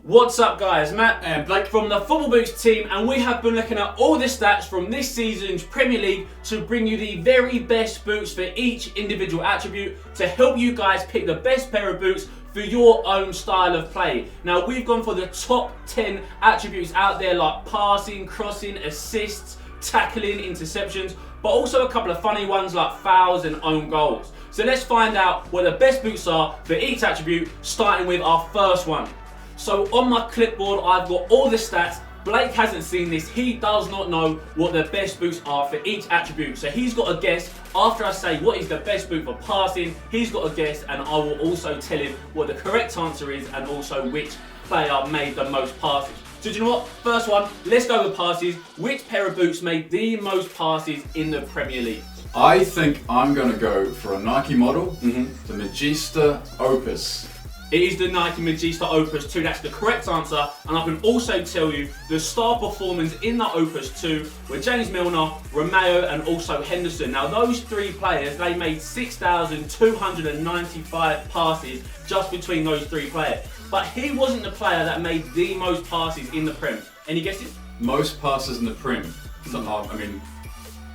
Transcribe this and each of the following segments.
What's up guys, Matt and Blake from the Football Boots team, and we have been looking at all the stats from this season's Premier League to bring you the very best boots for each individual attribute to help you guys pick the best pair of boots for your own style of play. Now we've gone for the top 10 attributes out there like passing, crossing, assists, tackling, interceptions, but also a couple of funny ones like fouls and own goals. So let's find out what the best boots are for each attribute, starting with our first one. So on my clipboard, I've got all the stats. Blake hasn't seen this. He does not know what the best boots are for each attribute. So he's got a guess. After I say what is the best boot for passing, he's got a guess, and I will also tell him what the correct answer is and also which player made the most passes. So do you know what? First one, let's go with passes. Which pair of boots made the most passes in the Premier League? I think I'm going to go for a Nike model, the Magista Opus. It is the Nike Magista Opus 2, that's the correct answer, and I can also tell you the star performers in the Opus 2 were James Milner, Romeo and also Henderson. Now those three players, they made 6,295 passes just between those three players. But he wasn't the player that made the most passes in the Prem. Any guesses? Most passes in the Prem? So, I mean,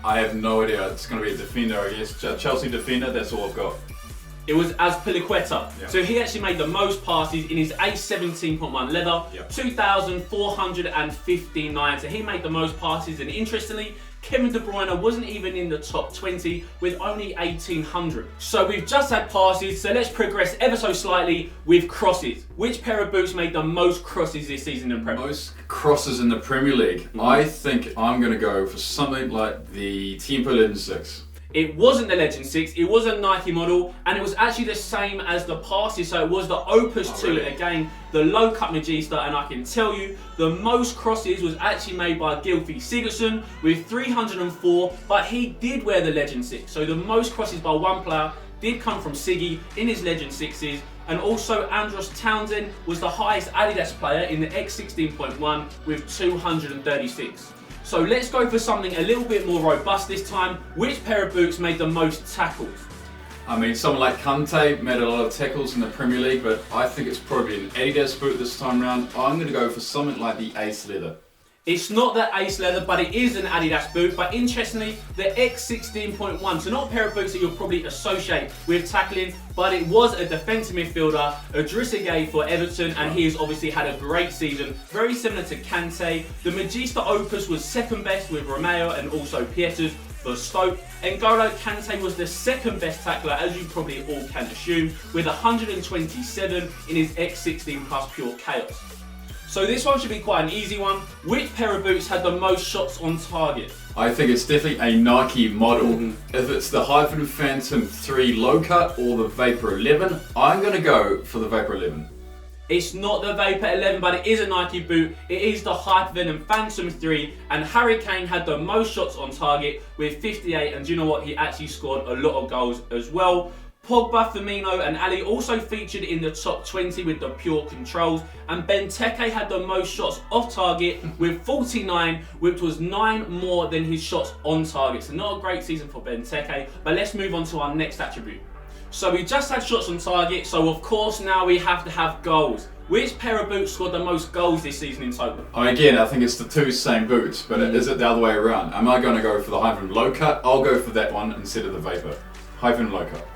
I have no idea. It's going to be a defender, I guess. Chelsea defender, that's all I've got. It was Azpilicueta. Yep. So he actually made the most passes in his A17.1 leather, 2,459. So he made the most passes, and interestingly, Kevin De Bruyne wasn't even in the top 20 with only 1,800. So we've just had passes, so let's progress ever so slightly with crosses. Which pair of boots made the most crosses this season in Premier League? Most crosses in the Premier League? I think I'm going to go for something like the Tempo Legend 6. It wasn't the Legend 6, it was a Nike model, and it was actually the same as the passes, so it was the Opus 2, really? again, the low cut Magista, and I can tell you, the most crosses was actually made by Gylfi Sigurdsson with 304, but he did wear the Legend 6, so the most crosses by one player did come from Siggy in his Legend 6s, and also Andros Townsend was the highest Adidas player in the X16.1 with 236. So let's go for something a little bit more robust this time. Which pair of boots made the most tackles? I mean, someone like Kante made a lot of tackles in the Premier League, but I think it's probably an Adidas boot this time around. I'm going to go for something like the Ace Leather. It's not the Ace Leather, but it is an Adidas boot. But interestingly, the X16.1, so not a pair of boots that you'll probably associate with tackling, but it was a defensive midfielder, Idrissa Gueye for Everton, and he has obviously had a great season, very similar to Kante. The Magista Opus was second best with Romeo and also Pieters for Stoke. N'Golo Kante was the second best tackler, as you probably all can assume, with 127 in his X16 Plus Pure Chaos. So this one should be quite an easy one. Which pair of boots had the most shots on target? I think it's definitely a Nike model. If it's the Hyphen Phantom 3 low cut or the Vapor 11, I'm going to go for the Vapor 11. It's not the Vapor 11, but it is a Nike boot. It is the Hypervenom Phantom 3, and Harry Kane had the most shots on target with 58, and do you know what? He actually scored a lot of goals as well. Pogba, Firmino and Ali also featured in the top 20 with the pure controls, and Benteke had the most shots off target with 49, which was 9 more than his shots on target. So not a great season for Benteke, but let's move on to our next attribute. So we just had shots on target, so of course now we have to have goals. Which pair of boots scored the most goals this season in total? Again, I think it's the two same boots, but is it the other way around? Am I going to go for the Hyphen low cut? I'll go for that one instead of the Vapor. Hyphen low cut.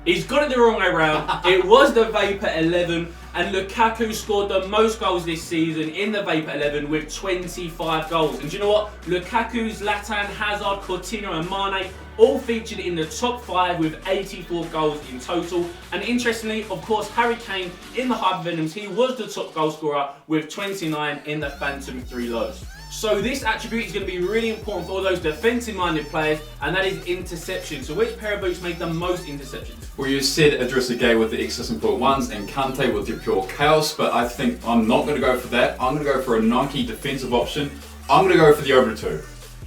He's got it the wrong way around. It was the Vapor 11, and Lukaku scored the most goals this season in the Vapor 11 with 25 goals. And do you know what? Lukaku, Zlatan, Hazard, Coutinho and Mane all featured in the top 5 with 84 goals in total. And interestingly, of course, Harry Kane in the Hypervenoms, he was the top goal scorer with 29 in the Phantom 3 lows. So this attribute is going to be really important for all those defensive-minded players, and that is interception. So which pair of boots made the most interceptions? Well, you said Idrissa Gueye with the X16.1s and Kante with the Pure Chaos, but I think I'm not going to go for that. I'm going to go for a Nike defensive option. I'm going to go for the Obra 2.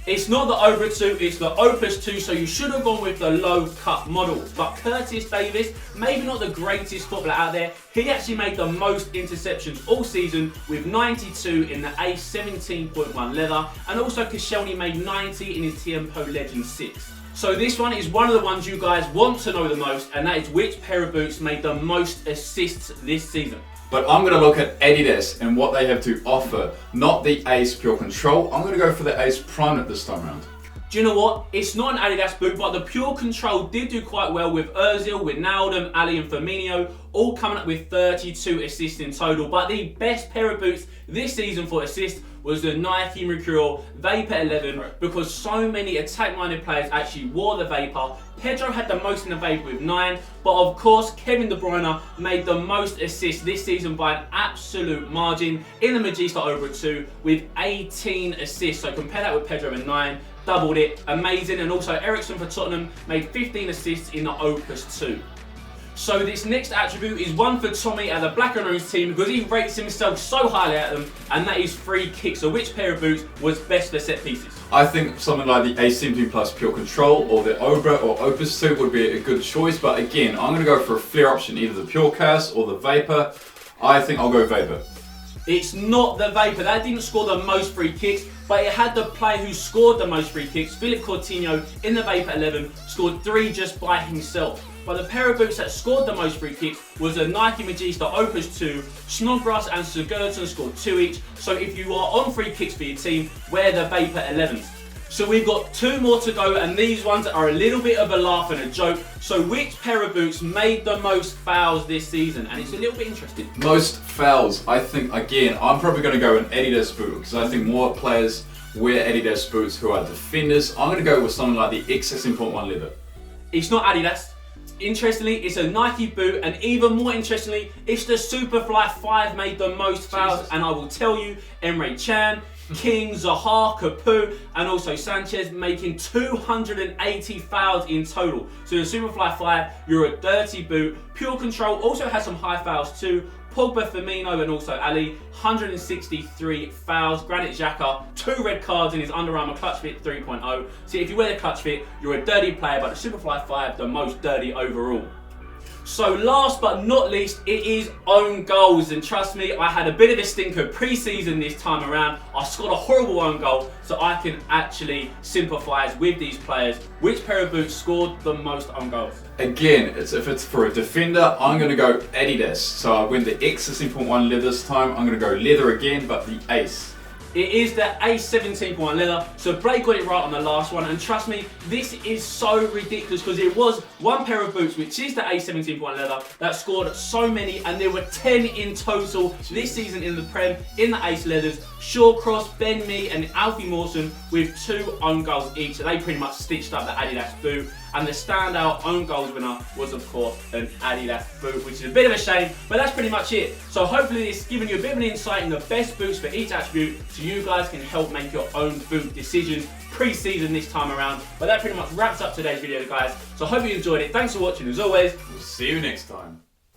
It's not the Obra 2, it's the Opus 2, so you should have gone with the low cut model. But Curtis Davis, maybe not the greatest footballer out there, he actually made the most interceptions all season with 92 in the A17.1 leather, and also Koscielny made 90 in his Tempo Legend 6. So this one is one of the ones you guys want to know the most, and that is which pair of boots made the most assists this season. But I'm going to look at Adidas and what they have to offer, not the Ace Pure Control. I'm going to go for the Ace Prime this time around. Do you know what? It's not an Adidas boot, but the Pure Control did do quite well with Ozil, with Wijnaldum, Ali and Firmino, all coming up with 32 assists in total. But the best pair of boots this season for assists was the Nike Mercurial Vapor 11, because so many attack-minded players actually wore the Vapor. Pedro had the most in the Vapor with 9, but of course Kevin De Bruyne made the most assists this season by an absolute margin in the Magista over 2 with 18 assists. So compare that with Pedro with 9, doubled it, amazing. And also Ericsson for Tottenham made 15 assists in the Opus 2. So this next attribute is one for Tommy at the Black and Orange team, because he rates himself so highly at them, and that is free kicks. So which pair of boots was best for set pieces? I think something like the A17 Plus Pure Control or the Obra or Opus 2 would be a good choice, but again, I'm going to go for a flair option, either the Pure Chaos or the Vapor. I think I'll go Vapor. It's not the Vapor. That didn't score the most free kicks, but it had the player who scored the most free kicks. Philippe Coutinho in the Vapor 11 scored 3 just by himself. But the pair of boots that scored the most free kicks was the Nike Magista Opus 2. Snodgrass and Sigurdsson scored 2 each. So if you are on free kicks for your team, wear the Vapor 11s. So we've got 2 more to go, and these ones are a little bit of a laugh and a joke. So which pair of boots made the most fouls this season? And it's a little bit interesting. Most fouls, I think, again, I'm probably going to go an Adidas boot, because I think more players wear Adidas boots who are defenders. I'm going to go with something like the XS1 leather. It's not Adidas. Interestingly, it's a Nike boot, and even more interestingly, it's the Superfly 5 made the most fouls. Jesus. And I will tell you, Emre Can, King, Zaha, Capu, and also Sanchez making 280 fouls in total. So the Superfly 5, you're a dirty boot. Pure Control also has some high fouls too. Pogba, Firmino, and also Ali, 163 fouls. Granit Xhaka, 2 red cards in his Under Armour Clutch Fit 3.0. So if you wear the Clutch Fit, you're a dirty player, but the Superfly 5, the most dirty overall. So last but not least, it is own goals, and trust me, I had a bit of a stinker pre-season this time around. I scored a horrible own goal, so I can actually sympathise with these players. Which pair of boots scored the most own goals? Again, if it's for a defender, I'm going to go Adidas. So I went the XS1 leather this time. I'm going to go leather again, but the Ace. It is the A17.1 leather, so Blake got it right on the last one, and trust me, this is so ridiculous, because it was one pair of boots, which is the A17.1 leather, that scored so many, and there were 10 in total this season in the Prem, in the Ace leathers. Shawcross, Ben Mee and Alfie Mawson with 2 own goals each, so they pretty much stitched up the Adidas boot. And the standout own goals winner was, of course, an Adidas boot, which is a bit of a shame, but that's pretty much it. So hopefully this has given you a bit of an insight in the best boots for each attribute, so you guys can help make your own boot decisions pre-season this time around. But that pretty much wraps up today's video, guys. So I hope you enjoyed it. Thanks for watching, as always. We'll see you next time.